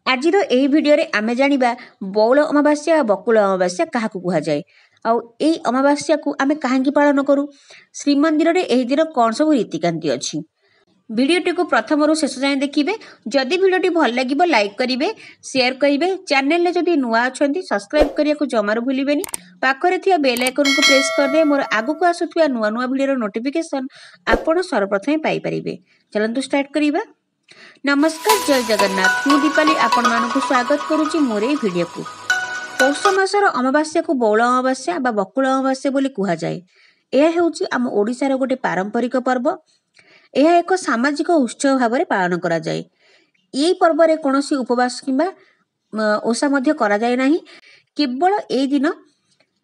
ଆଜିର ଏହି ଭିଡ଼ିଓରେ ଆମେ ଜାଣିବା ବଉଳ ଅମାବାସ୍ୟା ବା ବକୁଳ ଅମାବାସ୍ୟା କାହାକୁ କୁହାଯାଏ ଆଉ ଏହି ଅମାବାସ୍ୟାକୁ ଆମେ କାହିଁକି ପାଳନ କରୁ। ଶ୍ରୀମନ୍ଦିରରେ ଏହି ଦିନ କ'ଣ ସବୁ ରୀତିକାନ୍ତି ଅଛି। ଭିଡ଼ିଓଟିକୁ ପ୍ରଥମରୁ ଶେଷ ଯାଏଁ ଦେଖିବେ। ଯଦି ଭିଡ଼ିଓଟି ଭଲ ଲାଗିବ ଲାଇକ୍ କରିବେ, ସେୟାର କରିବେ। ଚ୍ୟାନେଲରେ ଯଦି ନୂଆ ଅଛନ୍ତି ସବସ୍କ୍ରାଇବ୍ କରିବାକୁ ଜମାରୁ ଭୁଲିବେନି। ପାଖରେ ଥିବା ବେଲ୍ ଆଇକନକୁ ପ୍ରେସ୍ କରିଦେବେ ମୋର ଆଗକୁ ଆସୁଥିବା ନୂଆ ନୂଆ ଭିଡ଼ିଓର ନୋଟିଫିକେସନ୍ ଆପଣ ସର୍ବପ୍ରଥମେ ପାଇପାରିବେ। ଚାଲନ୍ତୁ ଷ୍ଟାର୍ଟ କରିବା। नमस्कार, जय जगन्नाथ। मु दीपाली आपण मानकु स्वागत करुच्ची मोर ए भिडियो। पौष मासर अमावास्या को बौल अमावास्या बा बकुल अमावास्या बोली कुहा जाए। यह हेउची आम ओडिशार गोटे पारंपरिक पर्व। यह एक सामाजिक उत्सव भाव में पालन करा जाए। यही पर्व रे कोनोसी उपवास किंबा ओषा मध्य करा जाए नाही। केवल ए दिन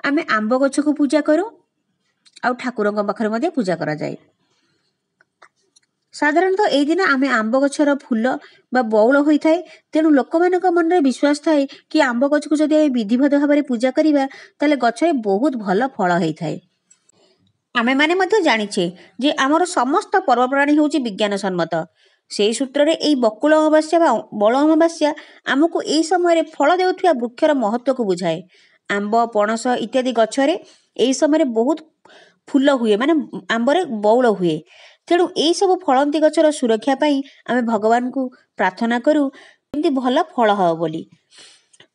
आमे आंब गछ को पूजा करू आ ठाकुरंग पाखरे मध्ये पूजा करा जाए। साधारणतः यही दिन आम आंब गछर फूल बा बौल होता है। तेणु लोक मान मन में विश्वास थाए कि आंब गछ को जब विधिवत भाव में पूजा करिबा ताले गछरे बहुत भल फल होता है। आमे माने मध्य जानिछे जे आमर समस्त पर्वपराणी होउची विज्ञान सम्मत। से सूत्र रे एई बकुल अमावास्या बा बौल अमावास्या आमको एई समय फल देउथिया वृक्षर महत्व को बुझाए। आंब पणस इत्यादि गछरे एई समय बहुत फूल हुए, माने आंबरे बौल हुए। तेणु यही सब फलंती गछर सुरक्षा पाई आमे भगवान को प्रार्थना करू एमती भल फल हो बोली।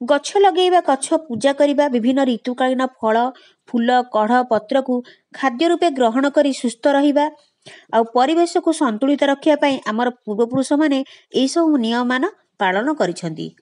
गछ लगेଇବା, गछ पूजा करवा, विभिन्न ऋतुकालीन फल फूल कढ़ पत्र को खाद्य रूपे ग्रहण करी सुस्थ रहिबा आ परिवेश को संतुलित रखिया पाई हमर पूर्वपुरुष माने एई सब नियम मान पालन करिसंती।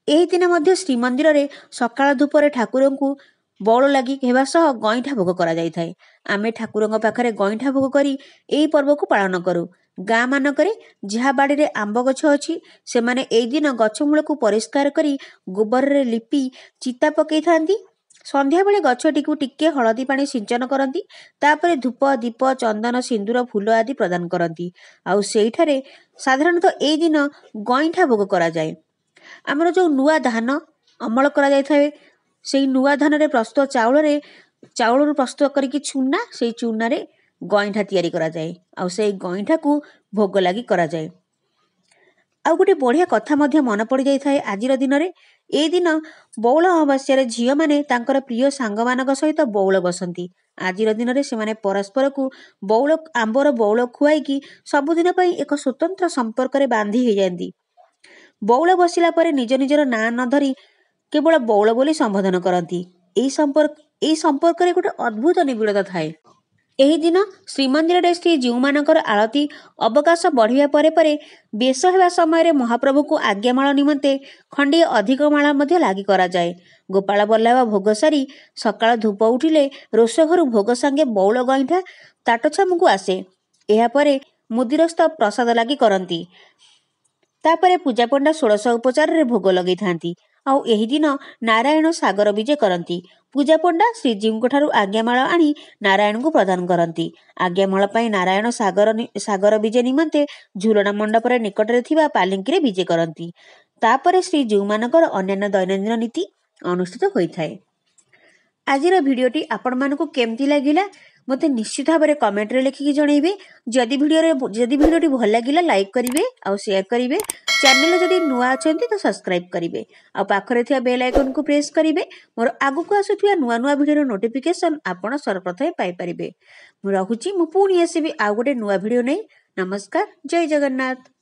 एही दिन मध्य श्रीमंदिर रे सकाळ धूपरे ठाकुरन को बौल लगी हेबा सह गईठा भोग करा जाय थाए। आमे ठाकुरंग पाखरे गईठा भोग करी एही पर्व को पालन करू। गाँ मानकरे जहा बाड़ी रे आंब गछ अछि से माने एही दिन गछ मूल को परिष्कार करी गोबर रे लिपि चिता पकई थांती। संध्या बेले गछटी को टिके हळदी पानी सिंचन करंती। तापरे धूप दीप चंदन सिंदूर फूल आदि प्रदान करंती। आउ सेहिठारे साधारणतः एही दिन गईठा भोग करा जाय। आमर जो नुआ धान अमल करा जाय थाए सेही नुआ धान रे प्रस्तुत चाउल प्रस्तुत करिकी चूना, से चूना रे गईठा तैयारी करा जाए। आउ से गईठा को भोग लगी करा जाए। आउ गोटे बढ़िया कथा मध्य मन पड़ जाय थाए। आजिर दिन रे ए दिन बौल अमावास्या रे झियो माने तांकर प्रिय सांग मानक सहित बौल बसंती। आजिर दिन रे से माने परस्पर को बौल आंबर बौल खुआई की सबुदिन पई एक स्वतंत्र संपर्क रे बांधी हे जांती। बौल बसिला परे निज निजर ना न धरी केवल बौल बोली संबोधन करती। एही संपर्क रे गोटे अद्भुत निबिड़ता थाए। एही दिन श्रीमंदिर श्री जीव मानकर आरती अवकाश बढ़िया परे परे बेश हेबा समय महाप्रभु को आज्ञामाଳ निमंते खंडे अधिक माळ मध्य लागि करा जाए। गोपाल बल्लभ भोग सारी सकाळ धूप उठिले रोष घर भोग सांगे बौल गईठा ताटछाम को आसे। एहा परे मुदिरस्थ प्रसाद लागि करंती। तापरे पूजा पंडा 16 उपचार रे भोग लगई थांती। आउ एही दिन नारायण सागर विजे करंती। पूजा पंडा श्रीजीव ठारू आज्ञामाଳ आनी नारायण को प्रदान करंती। आज्ञामाଳ पाई नारायण सागर विजे निमंते झुलना मंडप रे निकट रे थिबा पालिंकी रे विजे करंती। तापरे श्रीजीव मानकर अन्यान्य दैनंदिन नीति अनुष्ठित होई थाए। आजिर भिडियोटी आपण मानकु केमती लागिला मते निश्चित भाव में कमेंट रे लिखिकी जणैबे। जदि भिडियोटी भल लागिला लाइक करिवे आ शेयर करिवे। चैनल जदि नुआ अछंती तो सब्सक्राइब करिवे आ पाखरे थिया बेल आइकन को प्रेस करिवे मोर आगुको आसुथिया नुआ नुआ भिडियोर नोटिफिकेशन आपण सर्वप्रथमे पाई परिबे। मु रहुची, मु पुणी आसीबी आ गोटे नुआ भिडियो नै। नमस्कार, जय जगन्नाथ।